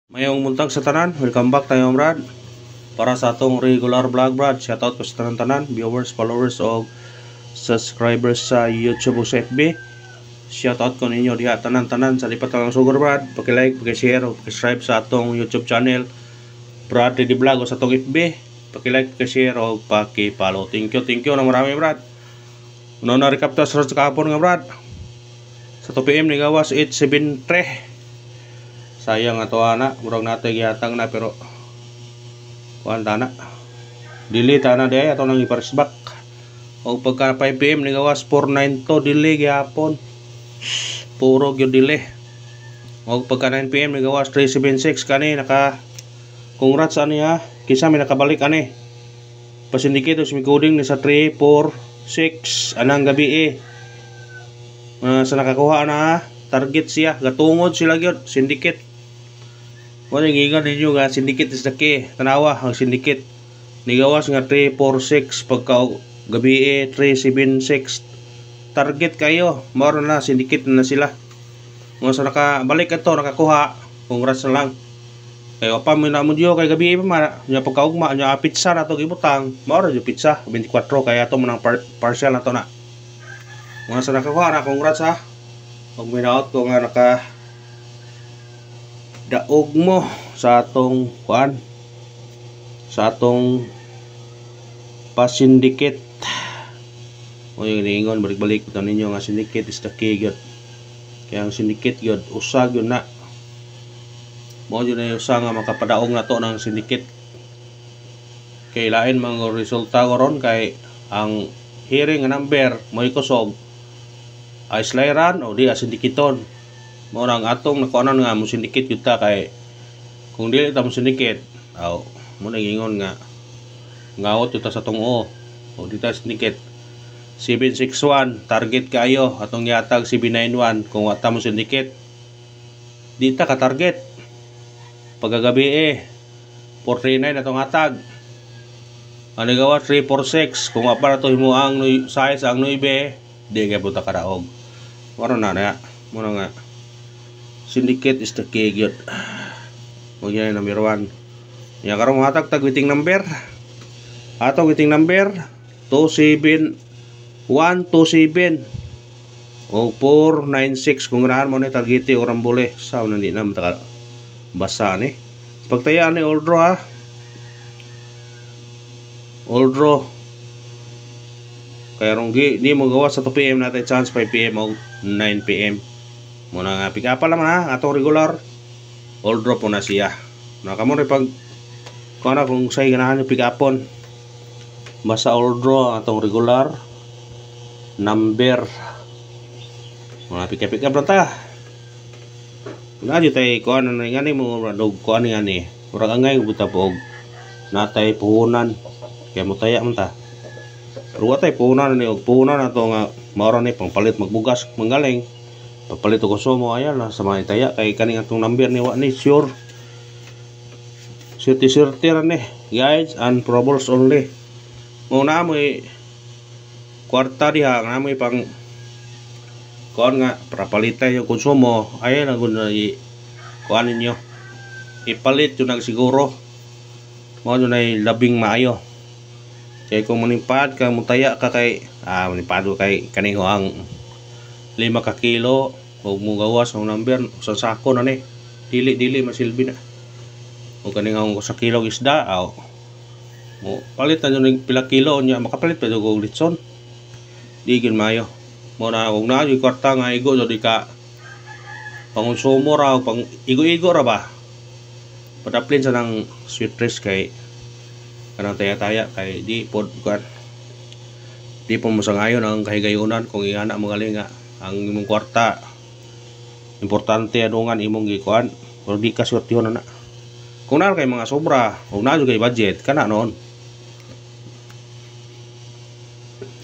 Mayong muntag sa tanan, welcome back tayo Brad. Para sa atong regular vlog Brad, shoutout ko sa tanan viewers, followers o subscribers sa YouTube o sa FB. Shoutout ko ninyo diha tanan-tanan sa lipat ng sugar Brad. Paki-like, paki-share o paki-subscribe sa atong YouTube channel Brad Ready Vlog o sa atong FB. Paki-like, paki-share o paki-follow. Thank you na marami Brad. Una na recap ta sa kahapon nga Brad. Sa 2 PM ni gawas 873. Sayang ato ana, murag natay gihatang na pero kuan na. Dili ta na day ato nang iparisbak. O pagka 5 PM ni gawas 492 dili gyapon. Puro gyud dili. O pagka 9 PM ni gawas 376 kani naka congrats ani ha. Kisa may nakabalik ani. Pasindikito si coding ni sa 3 4 6 anang gabi sa nakakuha na target siya, gatungod sila gyud syndicate. Wala gingan ninyo nga syndicate is the key. Tanawa ang syndicate. Nigawas nga 346 pagka gabi 376. Target kayo. Maro na syndicate na sila. Mo sa nakabalik ato nakakuha. Congrats na lang. Kay pa mo na mo dio kay gabi pa man nya pagkaugma nya pizza na to gibutang. Maro jo pizza 24 kaya ato man partial na to na. Mo sa nakakuha na congrats ha. Pag minaot ko nga naka daog mo sa atong kuan sa atong pasindikit o yung niingon balik-balik ito ninyo nga syndicate is the key gyud kaya ang syndicate gyud usag yun na mo yun na usa nga makapadaog na to ng syndicate kay lain mga resulta karon kay ang hearing nga number mo ikusog ay slayran o di syndicaton mo nang atong nakuanan nga mo syndicate gyud ta kay kung dili ta mo syndicate aw mo nagingon nga ngawot ta sa tungo o di ta syndicate 761 target kayo atong yatag 791 kung wa ta mo syndicate di ta ka target pagagabi 439 atong hatag ani gawa 346 kung wa para to himuang size ang 9 di kay buta karaog waro na mo nga syndicate is the key gyud. Mo gyud number 1. Ya karon hatag tag waiting number. Ato waiting number 27127 o 496 kung rahan mo ni targete o rambole sa hindi na mata basa ni. Pagtayaan ni all draw ha. All draw. Kaya ronggi di mo gawa sa 2 PM natin chance 5 PM o 9 PM. Muna nga pick up naman ha atong regular all drop na siya nakamo rin pag kung ano kung sa'yo ganahan yung pick upon basta all draw atong regular number muna pick up lang ta na dito tayo kung ano nga ni mo radog kung ano nga ni murag angay buta po natay puhunan kaya mo taya man ta pero watay puhunan ni puhunan na to nga maura ni pangpalit magbugas manggaling papalit ko sumo ayan na sa mga itaya kay kaning atong number ni wa ni sure ra ni guys and probables only mo na mo kwarta diha na mo pang kuan nga para palitan yung konsumo ayan ang guna kuan ninyo ipalit yun ang siguro mo yun ay labing maayo kay kung manipad ka mutaya ka kay manipado kay kaning ang 5 ka kilo o mo gawas ang number sa sako na ni dili masilbi na o kaning ang sa kilo isda mo palitan yung pila kilo nya makapalit pa og litson di gyud maayo mo na kung na yung kwarta nga igo di ka pangonsumo ra pang igo ra ba padaplin sa nang sweet trees kay kanang taya-taya kay di pod kan di po masangayon ang kahigayunan kung iana mo galing nga ang imong kwarta importante adungan imong gikuan pero di ka swertihon na kung na kay mga sobra o na kay budget kana noon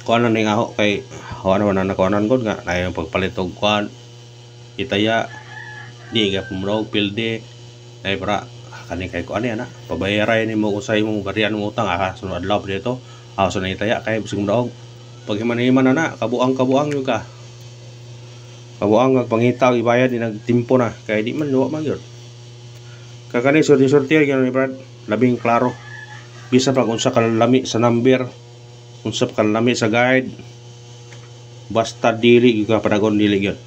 kuan na ning aho kay hawan na nakuanan gud nga na yung pagpalit og kuan itaya di ka pumrog pilde ay para kani kay kuan ana pabayaran nimo usay imong barian mo utang sunod adlaw dito so na itaya kay bisig mo daog pag himan-himan na kabuang yung ka kabuang pangitaw ibayad ni nagtimpo na kay di man luwa man gyud Kakani surti-surti gyud ni Brad, labing klaro. Bisa pag unsa ka lami sa number, unsa ka lami sa guide. Basta dili gyud ka padagon dili gyud.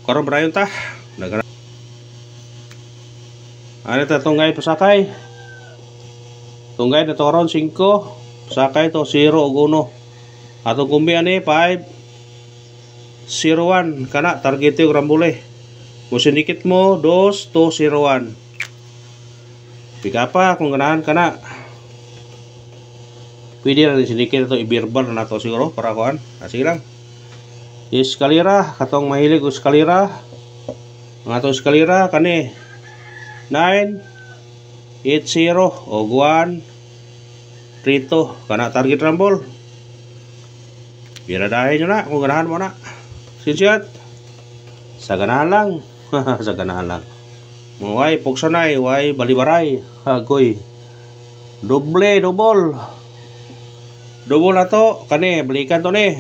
Karon brayon ta. Ano ta tunggay pasakay? Tunggay na to around 5. Sakay to 0 ug 1. Atong kumbi ani 501 kana target yung rambule. Musinikit mo 2201. Pika pa kung ganahan kana. Pwede na sinikit ito i-verbal na to siguro para kuan. Sige lang. Eskalera katong mahilig og eskalera. Ang ato eskalera kani 980 og 132 kana target rumble. Bira dahil nyo na kung ganahan mo na. Sinsyat. Sa ganahan lang. Sa ganahan lang. Way pugsanay, way balibaray. Hagoy. Double. Double na to. Kani, balikan to ni.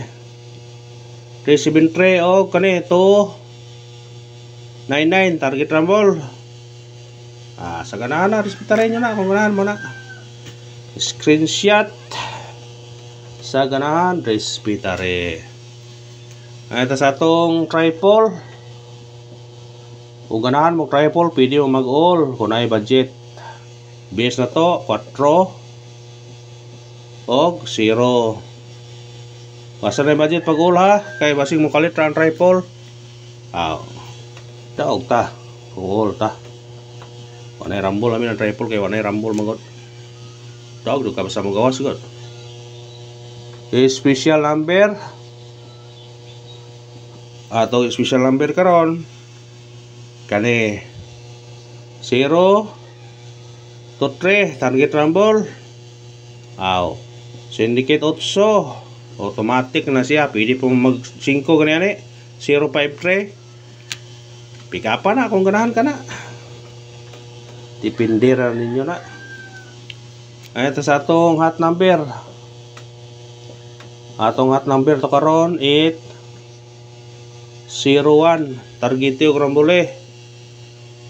373 o kani 299 target rumble. Sa ganahan na. Respetarin nyo na kung ganahan mo na. Screenshot. Sa ganahan, respetare. Ito sa atong triple. Kung ganahan mo triple, pwede mo mag-all kung ay budget. Base na to, 4 og 0. Basta na budget pag-all ha. Kaya basing mo kalit ang triple. Daog ta. All ta. Wanay rumble namin ang triple. Kaya wanay rumble magod. Daog, doon ka basta magawas sigod. Special number atau special number karon kani 0 to 3 target rumble syndicate 8 automatic na siya, pwede po mag 5 ganyan 053 pika pa na kung ganahan ka na, dipindi ra ninyo na. Ito sa atong hot number. Atong hot number to karon 801 target yung rambule.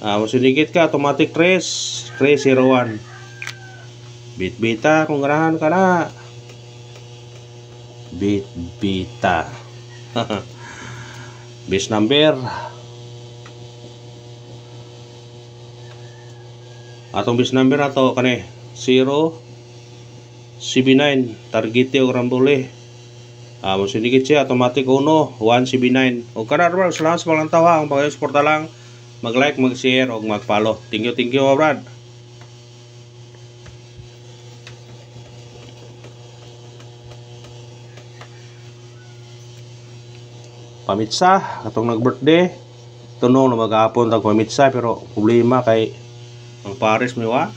Masinigit ka automatic 301 bit-bita kung ganahan ka na. Bit-bita. Base number atong base number ato kani 079 target yung rambule. Masinigit siya automatic 179. O kana bro, salamat sa paglantaw ha. Ang pag-suporta lang, mag-like, mag-share o mag-follow. Thank you Brad. Pamitsa atong nag-birthday. Tunong na mag-aapon tag pamitsa pero problema kay ang pares miwa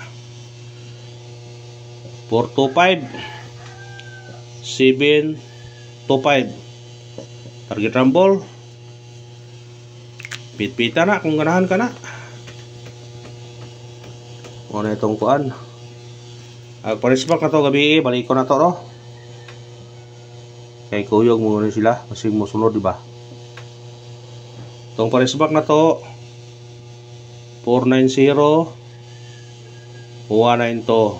425 725 target rumble. Pit-pita na kung ganahan ka na. Muna itong kuan. Parisbak na to gabi, balik ko na to no. Kay kuyog mo rin sila kasi mo sunod diba. Itong parisbak na to 490 192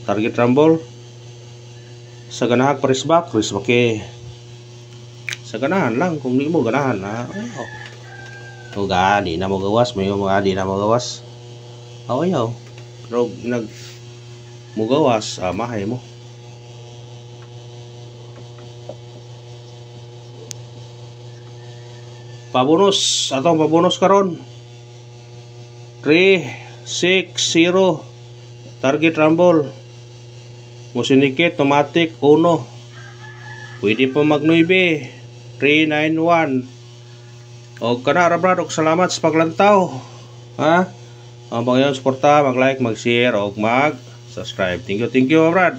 target rumble. Sa ganahag parisbak, sa ganahan lang kung di mo ganahan o gani na mo gawas, may mga di na mo gawas ayaw pero nag mo gawas mahay mo. Pabonus atong pabonus karon 360 target rumble. Musinikit automatic 1 pwede pa mag 9 391 o kana ra brad, og salamat sa paglantaw ha. Ang mga suporta, mag like, mag share o mag subscribe. Thank you brad.